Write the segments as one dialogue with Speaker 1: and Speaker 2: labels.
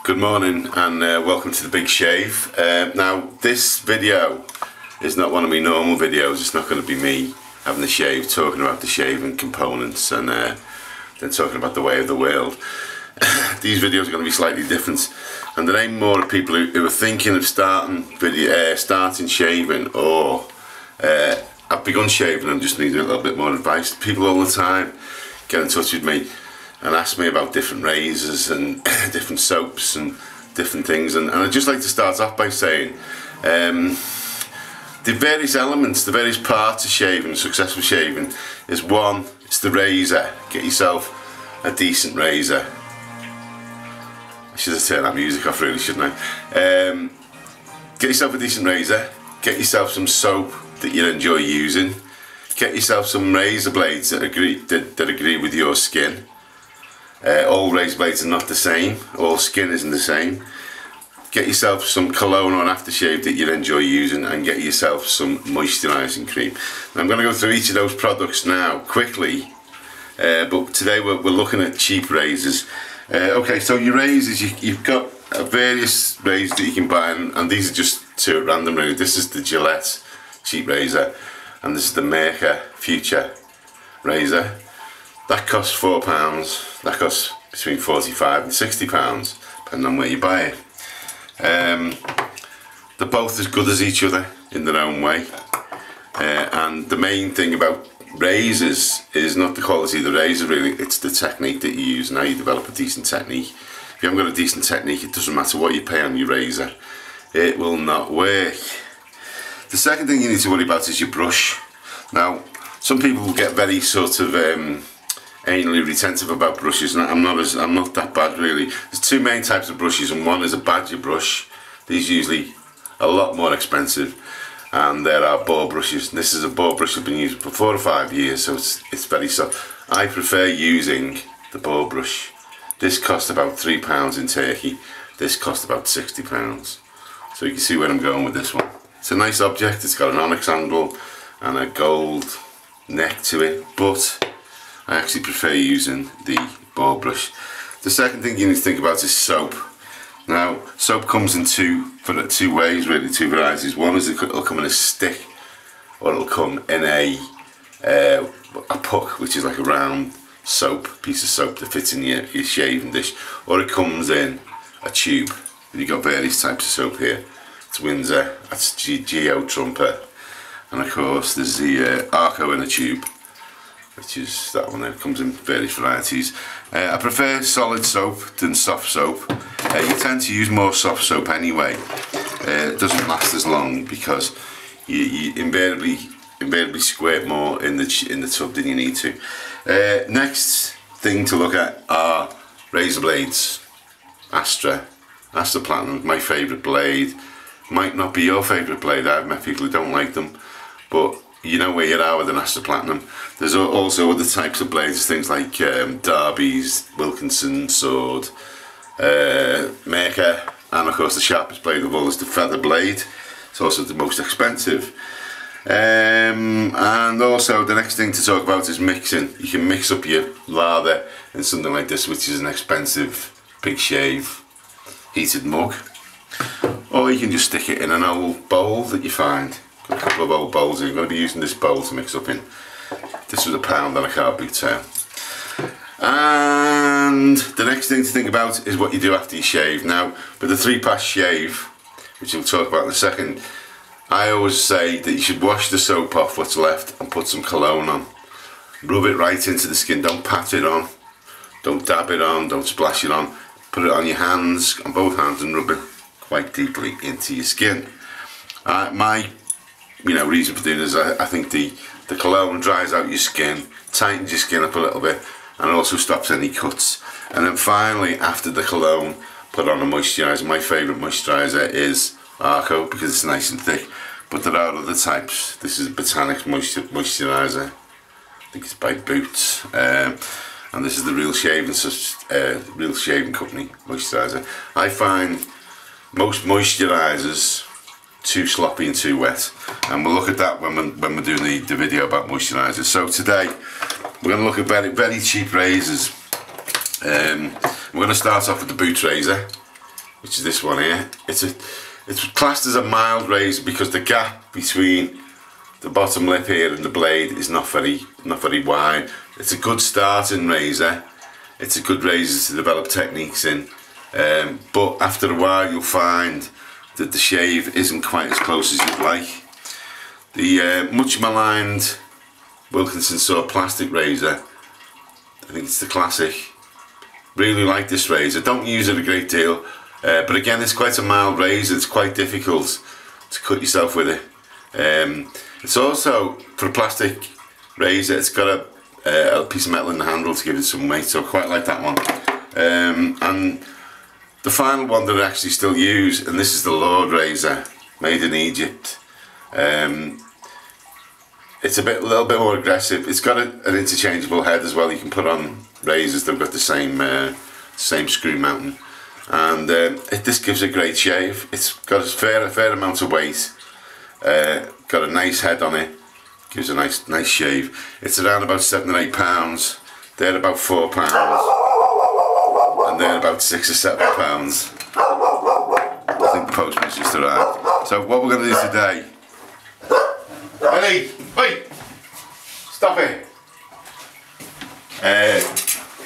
Speaker 1: Good morning and welcome to the Big Shave. Now this video is not one of my normal videos. It's not going to be me having a shave, talking about the shaving components and then talking about the way of the world. These videos are going to be slightly different and they're aimed more at people who are thinking of starting shaving, or I've begun shaving and just need a little bit more advice. People all the time get in touch with me and ask me about different razors and different soaps and different things, and I'd just like to start off by saying the various elements, the various parts of shaving, successful shaving, is one, it's the razor. Get yourself a decent razor. I should have turned that music off really, shouldn't I? Get yourself a decent razor, get yourself some soap that you enjoy using, get yourself some razor blades that agree with your skin. All razor blades are not the same, all skin isn't the same. Get yourself some cologne or aftershave that you enjoy using, and get yourself some moisturising cream. Now, I'm going to go through each of those products now quickly, but today we're looking at cheap razors. Okay, so your razors, you've got various razors that you can buy, and these are just two at random really. This is the Gillette cheap razor, and this is the Mercer Future razor. That costs £4, that costs between £45 and £60, depending on where you buy it. They're both as good as each other in their own way, and the main thing about razors is not the quality of the razor really, it's the technique that you use and how you develop a decent technique. If you haven't got a decent technique, it doesn't matter what you pay on your razor, it will not work. The second thing you need to worry about is your brush. Now, some people will get very sort of anally retentive about brushes, and I'm not that bad really. There's two main types of brushes, and one is a badger brush. These are usually a lot more expensive, and there are ball brushes. This is a ball brush I've been using for 4 or 5 years, so it's very soft. I prefer using the ball brush. This cost about £3 in Turkey. This cost about £60. So you can see where I'm going with this one. It's a nice object. It's got an onyx handle and a gold neck to it, but I actually prefer using the ball brush. The second thing you need to think about is soap. Now, soap comes in two ways really, two varieties. One is it'll come in a stick, or it'll come in a puck, which is like a round piece of soap that fits in your shaving dish, or it comes in a tube. And you've got various types of soap here. It's Windsor, that's Geo Trumper, and of course there's the Arco in a tube, which is that one there. It comes in various varieties. I prefer solid soap than soft soap. You tend to use more soft soap anyway. It doesn't last as long because you invariably squirt more in the tub than you need to. Next thing to look at are razor blades. Astra Platinum, my favourite blade. Might not be your favourite blade. I've met people who don't like them, but you know where you are with an Astra Platinum. There's also other types of blades, things like Derby's, Wilkinson sword, Mercer, and of course the sharpest blade of all is the feather blade. It's also the most expensive. And also the next thing to talk about is mixing. You can mix up your lather in something like this, which is an expensive Big Shave heated mug, or you can just stick it in an old bowl that you find. Got a couple of old bowls here. I'm going to be using this bowl to mix up in. This was £1 on a car boot tail. And the next thing to think about is what you do after you shave. Now, with the 3-pass shave, which we'll talk about in a second, I always say that you should wash the soap off what's left and put some cologne on. Rub it right into the skin, don't pat it on, don't dab it on, don't splash it on. Put it on your hands, on both hands, and rub it quite deeply into your skin. My reason for doing this, I think the cologne dries out your skin, tightens your skin up a little bit, and also stops any cuts. And then finally, after the cologne, put on a moisturiser. My favourite moisturiser is Arco because it's nice and thick, but there are other types. This is Botanics moisturiser. I think it's by Boots. And this is the Real Shaving Company moisturiser. I find most moisturisers too sloppy and too wet, and we'll look at that when we're doing the video about moisturisers. So today we're going to look at very cheap razors. We're going to start off with the Boot razor. which is this one here. It's classed as a mild razor because the gap between the bottom lip here and the blade is not very wide. It's a good starting razor. It's a good razor to develop techniques in, but after a while you'll find that the shave isn't quite as close as you'd like. The much maligned Wilkinson Sword plastic razor, I think it's the Classic. Really like this razor. Don't use it a great deal, but again, it's quite a mild razor. It's quite difficult to cut yourself with it. It's also, for a plastic razor, it's got a piece of metal in the handle to give it some weight, so I quite like that one. And the final one that I actually still use, and this is the Lord razor, made in Egypt. It's a little bit more aggressive. It's got an interchangeable head as well. You can put on razors that've got the same screw mounting, and this gives a great shave. It's got a fair amount of weight. Got a nice head on it. Gives a nice shave. It's around about 7 or 8 pounds. They're about 4 pounds, and they're about 6 or 7 pounds. I think the postman's just arrived. So what we're going to do today? Ellie, wait! Stop it!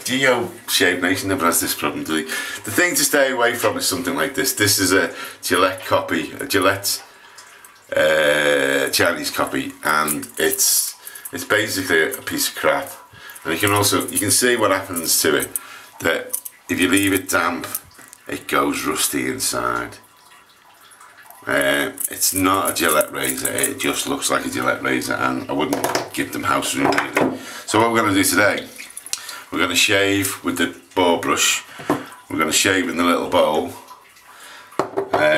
Speaker 1: Geo Shave Nation never has this problem, do they? The thing to stay away from is something like this. This is a Gillette copy, a Gillette Chinese copy, and it's basically a piece of crap. And you can see what happens to it, that if you leave it damp, it goes rusty inside. It's not a Gillette razor, it just looks like a Gillette razor, and I wouldn't give them house room really. So what we're going to do today, we're going to shave with the ball brush. We're going to shave in the little bowl,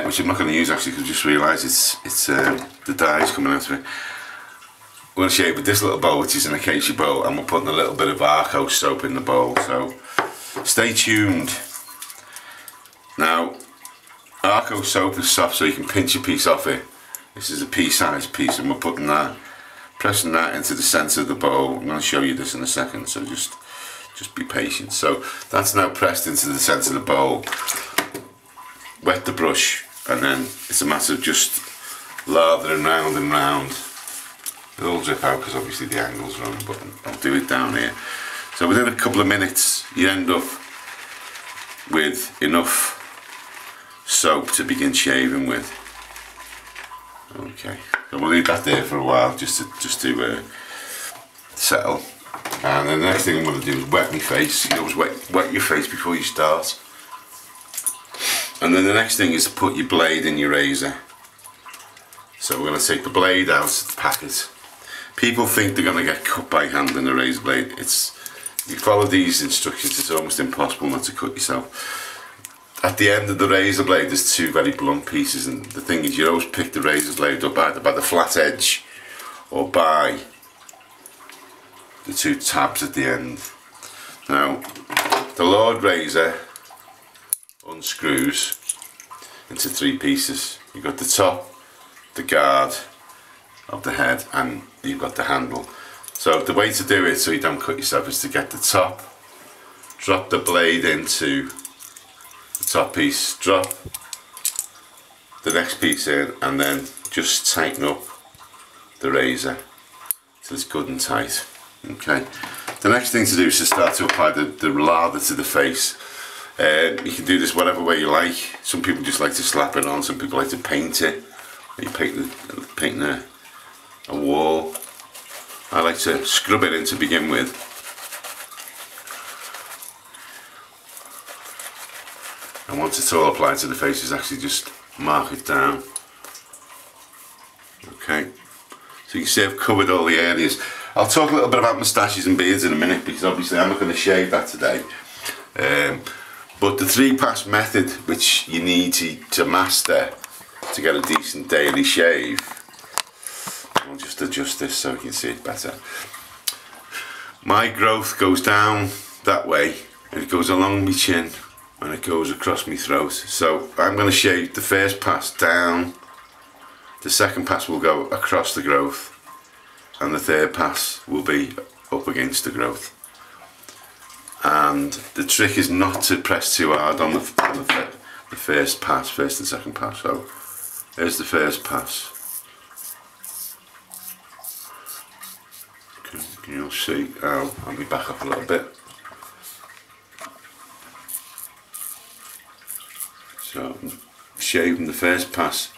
Speaker 1: which I'm not going to use actually because I just realised it's the dye's coming out of it. We're going to shave with this little bowl, which is an acacia bowl, and we're putting a little bit of Arco soap in the bowl, so stay tuned. Now, Arco soap is soft, so you can pinch a piece off it. This is a pea-sized piece, and we're pressing that into the centre of the bowl. I'm going to show you this in a second, so just be patient. So that's now pressed into the centre of the bowl. Wet the brush, and then it's a matter of just lathering round and round. It'll drip out because obviously the angle's wrong, but I'll do it down here. So within a couple of minutes, you end up with enough soap to begin shaving with. Okay, so we'll leave that there for a while just to settle. And then the next thing I'm going to do is wet my face. You always wet your face before you start. And then the next thing is to put your blade in your razor. So we're going to take the blade out of the packet. People think they're going to get cut by hand in a razor blade. If you follow these instructions, it's almost impossible not to cut yourself. At the end of the razor blade there's two very blunt pieces, and the thing is you always pick the razor blade up either by the flat edge or by the two tabs at the end. Now the Lord razor unscrews into 3 pieces. You've got the top, the guard of the head, and you've got the handle. So the way to do it so you don't cut yourself is to get the top, drop the blade into the top piece, drop the next piece in, and then just tighten up the razor till it's good and tight. Okay. The next thing to do is to start to apply the lather to the face. You can do this whatever way you like. Some people just like to slap it on, some people like to paint it. You painting a wall. I like to scrub it in to begin with. And once it's all applied to the face, is actually just mark it down. Okay, so you can see I've covered all the areas. I'll talk a little bit about moustaches and beards in a minute, because obviously I'm not going to shave that today. But the 3-pass method, which you need to master to get a decent daily shave, I'll just adjust this so you can see it better. My growth goes down that way, and it goes along my chin, and it goes across my throat. So I'm going to shave the first pass down, the second pass will go across the growth, and the third pass will be up against the growth. And the trick is not to press too hard on the the first pass, first and second pass. So there's the first pass. You'll see, I'll be back up a little bit. So I'm shaving the first pass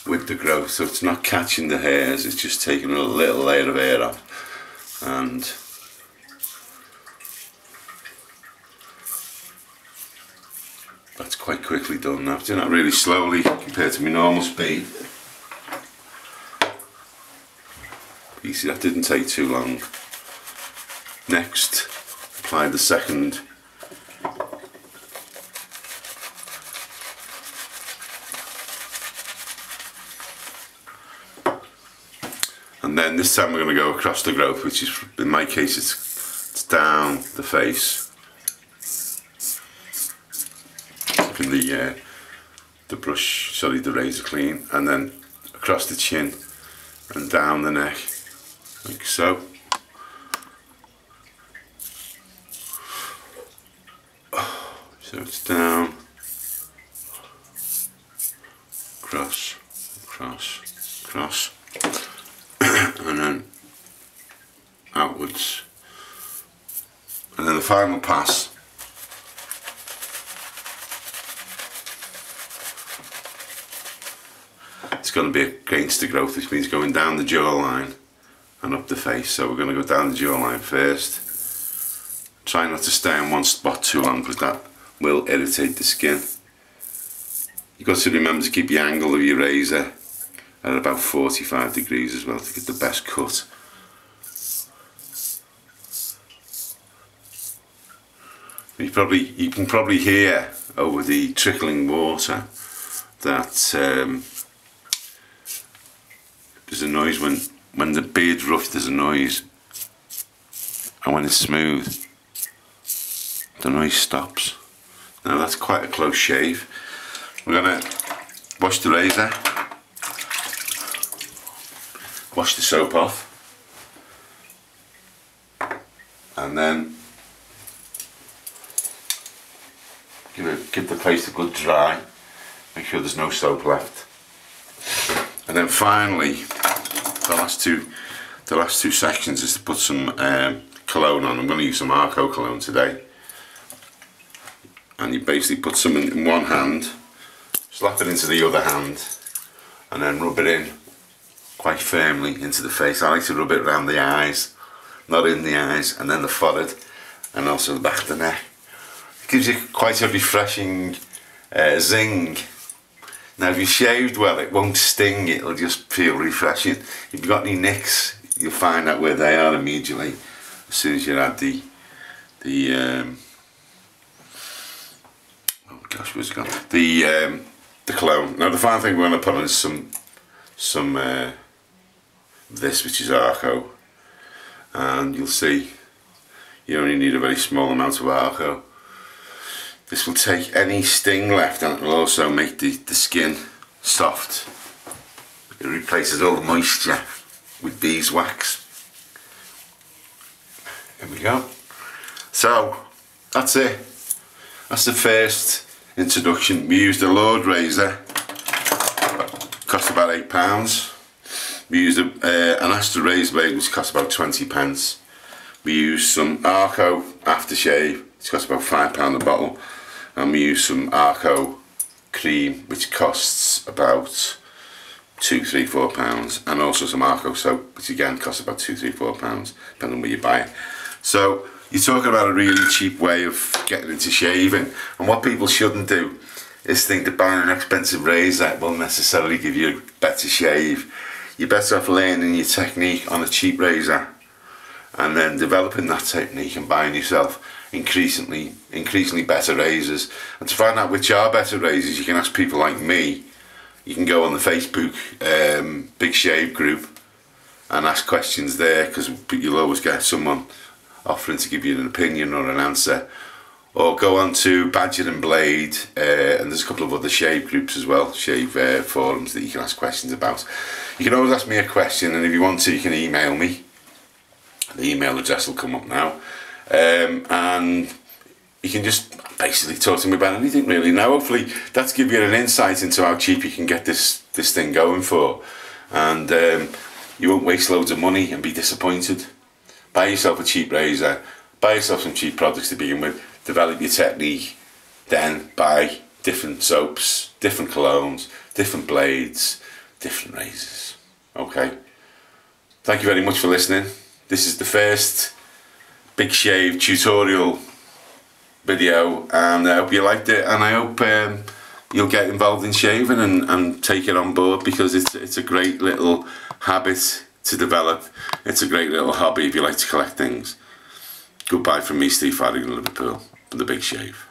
Speaker 1: with the growth, so it's not catching the hairs, it's just taking a little layer of hair off. And that's quite quickly done now. Doing that really slowly compared to my normal speed. You see, that didn't take too long. Next, apply the second. And then this time we're going to go across the growth, which is, in my case, it's down the face. Keeping the brush, sorry, the razor clean, and then across the chin and down the neck, like so. So it's down, cross, cross, cross, and then outwards. And then the final pass. It's going to be against the growth, which means going down the jawline and up the face. So we're going to go down the jawline first. Try not to stay on one spot too long, because that will irritate the skin. You've got to remember to keep the angle of your razor at about 45 degrees as well to get the best cut. You can probably hear over the trickling water that there's a noise when the beard's rough. There's a noise, and when it's smooth, the noise stops. Now that's quite a close shave. We're going to wash the razor, wash the soap off, and then give the place a good dry. Make sure there's no soap left. And then finally, the last two sections is to put some cologne on. I'm going to use some Arco cologne today. And you basically put some in one hand, slap it into the other hand, and then rub it in quite firmly into the face. I like to rub it around the eyes, not in the eyes, and then the forehead, and also the back of the neck. It gives you quite a refreshing zing. Now if you shaved well, it won't sting, it'll just feel refreshing. If you've got any nicks, you'll find out where they are immediately as soon as you add the oh gosh, where's it gone? The cologne. Now the final thing we're going to put on is some this, which is Arco, and you'll see you only need a very small amount of Arco. This will take any sting left, and it will also make the skin soft. It replaces all the moisture with beeswax. There we go. So that's it. That's the first introduction. We used a Lord razor, cost about £8. We used an Astra razor blade, which cost about 20p. We used some Arco aftershave, which cost about £5 a bottle. And we use some Arco cream, which costs about £2, £3, £4, and also some Arco soap, which again costs about £2, £3, £4, depending on where you buy it. So you're talking about a really cheap way of getting into shaving, and what people shouldn't do is think that buying an expensive razor will necessarily give you a better shave. You're better off learning your technique on a cheap razor, and then developing that technique and buying yourself increasingly better razors. And to find out which are better razors, you can ask people like me. You can go on the Facebook Big Shave group and ask questions there, because you'll always get someone offering to give you an opinion or an answer. Or go on to Badger and Blade, and there's a couple of other shave groups as well, shave forums that you can ask questions about. You can always ask me a question, and if you want to, you can email me. The email address will come up now. And you can just basically talk to me about anything really. Now hopefully that's give you an insight into how cheap you can get this thing going for, and you won't waste loads of money and be disappointed. Buy yourself a cheap razor, buy yourself some cheap products to begin with, develop your technique, then buy different soaps, different colognes, different blades, different razors. Okay, thank you very much for listening. This is the first BiG shave tutorial video, and I hope you liked it, and I hope you'll get involved in shaving and take it on board, because it's a great little habit to develop. It's a great little hobby if you like to collect things. Goodbye from me, Steve Farrington, Liverpool, for the BiG Shave.